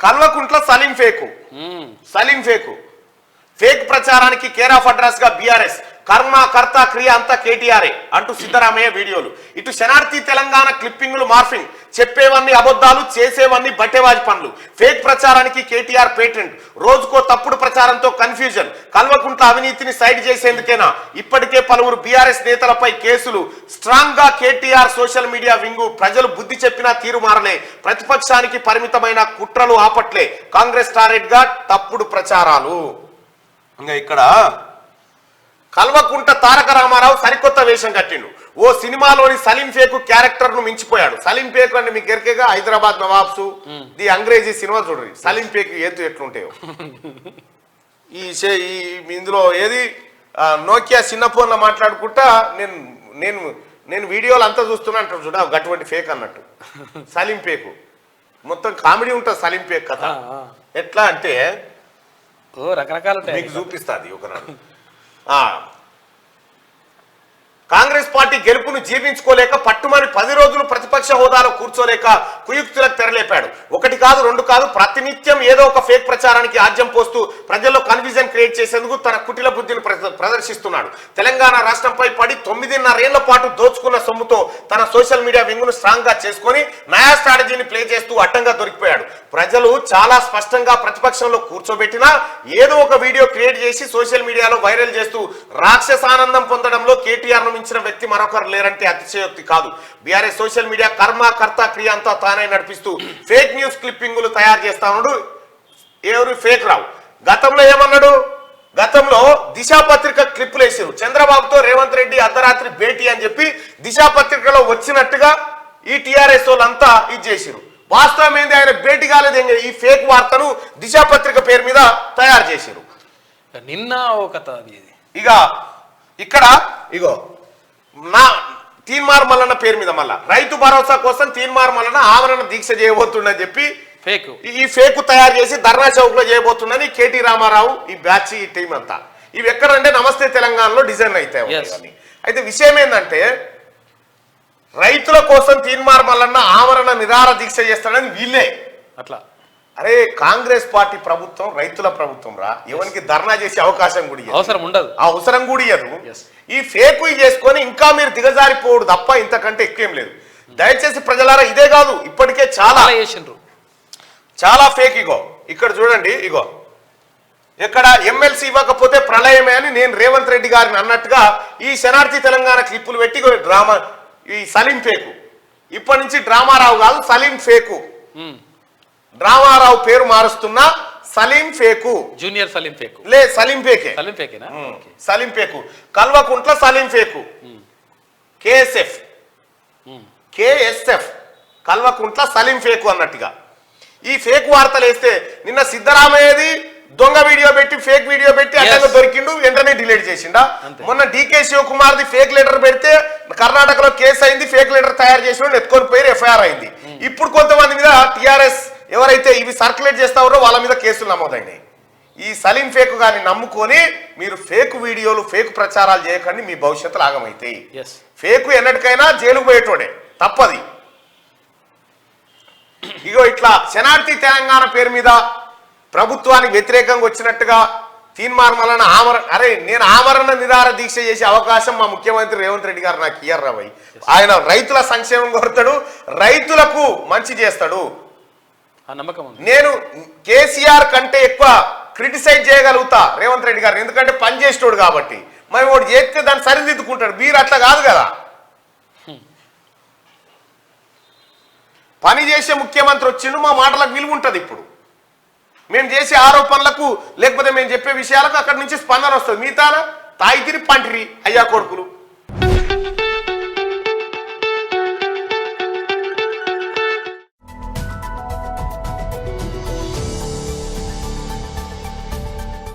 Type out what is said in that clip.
Kalvakuntla Salim fake ప్రచారానికి care of address గా BRS కర్మ కర్త క్రియ అంతా కేటీఆర్ఏ అంటూ సిద్ధరామయ్య వీడియోలు. ఇటు శనార్థి తెలంగాణ క్లిప్పింగ్లు మార్ఫింగ్, చెప్పేవన్నీ అబద్ధాలు చేసేవన్నీ బట్టేవాజి పనులు. ఫేక్ ప్రచారానికి కేటీఆర్ పేటెంట్. రోజుకో తప్పుడు ప్రచారంతో కన్ఫ్యూజన్. కల్వకుంట్ల అవినీతిని సైడ్ చేసేందుకేనా? ఇప్పటికే పలువురు బీఆర్ఎస్ నేతలపై కేసులు. స్ట్రాంగ్ గా కేటీఆర్ సోషల్ మీడియా వింగు. ప్రజలు బుద్ధి చెప్పినా తీరు మారలే. ప్రతిపక్షానికి పరిమితమైన కుట్రలు ఆపట్లే. కాంగ్రెస్ టార్గెట్ గా తప్పుడు ప్రచారాలు. ఇంకా ఇక్కడ కల్వకుంట్ల తారక రామారావు సరికొత్త వేషం కట్టిండు. ఓ సినిమాలోని సలీం ఫేకు క్యారెక్టర్ ను మించిపోయాడు. సలీం ఫేకు అంటే మీకు ఎరికేగా హైదరాబాద్ నవాబ్స్ ది అంగ్రేజీ సినిమా చూడండి. సలీం ఫేకు ఎట్లుంటాయో ఇందులో ఏది నోకియా చిన్న ఫోన్లో మాట్లాడుకుంటా నేను వీడియోలు అంతా చూస్తున్నా అంటాడు చూడ, అటువంటి ఫేక్ అన్నట్టు సలీం ఫేకు. మొత్తం కామెడీ ఉంటుంది సలీం ఫేక్ కథ. ఎట్లా అంటే రకరకాల మీకు చూపిస్తుంది ఒకనాడు. కాంగ్రెస్ పార్టీ గెలుపును జీర్ణించుకోలేక పట్టుమని 10 రోజులు ప్రతిపక్ష హోదాలో కూర్చోలేక కుయుక్తులకు తెరలేపాడు. ఒకటి కాదు రెండు కాదు, ప్రతినిత్యం ఏదో ఒక ఫేక్ ప్రచారానికి ఆజ్యం పోస్తూ ప్రజల్లో కన్ఫ్యూజన్ క్రియేట్ చేసేందుకు తన కుటిల బుద్ధిని ప్రదర్శిస్తున్నాడు. తెలంగాణ రాష్ట్రంపై పడి 9.5 ఏళ్ల పాటు దోచుకున్న సొమ్ముతో తన సోషల్ మీడియా వింగును స్ట్రాంగ్ గా చేసుకుని నయా స్ట్రాటజీని ప్లే చేస్తూ అడ్డంగా దొరికిపోయాడు. ప్రజలు చాలా స్పష్టంగా ప్రతిపక్షంలో కూర్చోబెట్టినా ఏదో ఒక వీడియో క్రియేట్ చేసి సోషల్ మీడియాలో వైరల్ చేస్తూ రాక్షసానందం పొందడంలో కేటీఆర్ మించిన వ్యక్తి మరొకరు లేరంటే అతిశయోక్తి కాదు. బీఆర్ఎస్ సోషల్ మీడియా కర్మ కర్త క్రియ అంతా తానే నడిపిస్తూ ఫేక్ న్యూస్ క్లిప్పింగులు తయారు చేస్తా ఉన్నాడు. ఎవరు ఫేక్ రావు. గతంలో ఏమన్నాడు? గతంలో దిశా పత్రిక క్లిప్పులు వేసారు. చంద్రబాబుతో రేవంత్ రెడ్డి అర్ధరాత్రి భేటీ అని చెప్పి దిశా పత్రికలో వచ్చినట్టుగా ఈ టీఆర్ఎస్ వాళ్ళంతా ఇది చేసిరు. వాస్తవం ఏంది? ఆయన భేటీ కాలేదు. ఈ ఫేక్ వార్తను దిశా పత్రిక పేరు మీద తయారు చేసిరు. నిన్న ఒక ఇక ఇక్కడ ఇగో తీన్మార్ మల్లన్న పేరు మీద మళ్ళా రైతు భరోసా కోసం తీన్మార్ మల్లన్న ఆమరణ దీక్ష చేయబోతుండని చెప్పి ఈ ఫేక్ తయారు చేసి ధర్నా చౌక్ లో చేయబోతుండని కేటీ రామారావు ఈ బ్యాచ్ ఈ టీం అంతా. ఇవి ఎక్కడంటే నమస్తే తెలంగాణలో డిజైన్ అవుతాయి. అయితే విషయం ఏంటంటే రైతుల కోసం తీన్మార్ మల్లన్న ఆమరణ నిరాహార దీక్ష చేస్తాడని వీళ్ళే అట్లా. అరే కాంగ్రెస్ పార్టీ ప్రభుత్వం రైతుల ప్రభుత్వం రా, ఎవరికి ధర్నా చేసే అవకాశం కూడా అవసరం కూడా ఇయ్యదు. ఈ ఫేక్ చేసుకొని ఇంకా మీరు దిగజారిపోవడు తప్ప ఇంతకంటే ఎక్కువేం లేదు. దయచేసి ప్రజలారా ఇదే కాదు, ఇప్పటికే చాలా ఫేక్. ఇగో ఇక్కడ చూడండి, ఇగో ఎక్కడ ఎమ్మెల్సీ ఇవ్వకపోతే ప్రళయమే అని నేను రేవంత్ రెడ్డి గారిని అన్నట్టుగా ఈ శనార్థి తెలంగాణ క్లిప్పులు పెట్టి డ్రామా ఈ సలీం ఫేకు. ఇప్పటి నుంచి డ్రామారావు కాదు సలీం ఫేకు. డ్రామారావు పేరు మారుస్తున్నా సలీం ఫేకు, జూనియర్ సలీం ఫేకు సలీం ఫేకే. సలీం ఫేకు కల్వకుంట్ల సలీం ఫేకు కేఎస్ఎఫ్ కల్వకుంట్ల సలీం ఫేకు అన్నట్టుగా ఈ ఫేక్ వార్తలు వేస్తే నిన్న సిద్ధరామయ్యది దొంగ వీడియో పెట్టి ఫేక్ వీడియో పెట్టి అడ్డంగా దొరికిండు, వెంటనే డిలీట్ చేసిండా. మొన్న డీకే శివకుమార్ది ఫేక్ లెటర్ పెడితే కర్ణాటకలో కేసు అయింది, ఫేక్ లెటర్ తయారు చేసిన ఎత్తుకొని పోయి ఎఫ్ఐఆర్ అయింది. ఇప్పుడు కొంతమంది మీద టీఆర్ఎస్ ఎవరైతే ఇవి సర్క్యులేట్ చేస్తారో వాళ్ళ మీద కేసులు నమోదైనాయి. ఈ సలీం ఫేక్ గాని నమ్ముకొని మీరు ఫేక్ వీడియోలు ఫేక్ ప్రచారాలు చేయకండి, మీ భవిష్యత్తులు ఆగమైతాయి. ఫేక్ ఎన్నటికైనా జైలుకు పోయేటోడే, తప్పది. ఇగో ఇట్లా శనార్థి తెలంగాణ పేరు మీద ప్రభుత్వానికి వ్యతిరేకంగా వచ్చినట్టుగా తీన్మార్ మల్లన్న నేను ఆమరణ నిరాహార దీక్ష చేసే అవకాశం మా ముఖ్యమంత్రి రేవంత్ రెడ్డి గారు నాకు ఇయ్యరు రావై. ఆయన రైతుల సంక్షేమం కోరుతాడు, రైతులకు మంచి చేస్తాడు. నేను కేసీఆర్ కంటే ఎక్కువ క్రిటిసైజ్ చేయగలుగుతా రేవంత్ రెడ్డి గారిని, ఎందుకంటే పని చేసేటోడు కాబట్టి. మరి వాడు చేస్తే దాన్ని సరిదిద్దుకుంటాడు. మీరు అట్లా కాదు కదా. పని చేసే ముఖ్యమంత్రి వచ్చిండు, మా మాటలకు విలువ ఉంటుంది. ఇప్పుడు మేము చేసే ఆరోపణలకు లేకపోతే మేము చెప్పే విషయాలకు అక్కడి నుంచి స్పందన వస్తుంది. మిగతా తాయితిరి పంటిరి అయ్యా కొడుకులు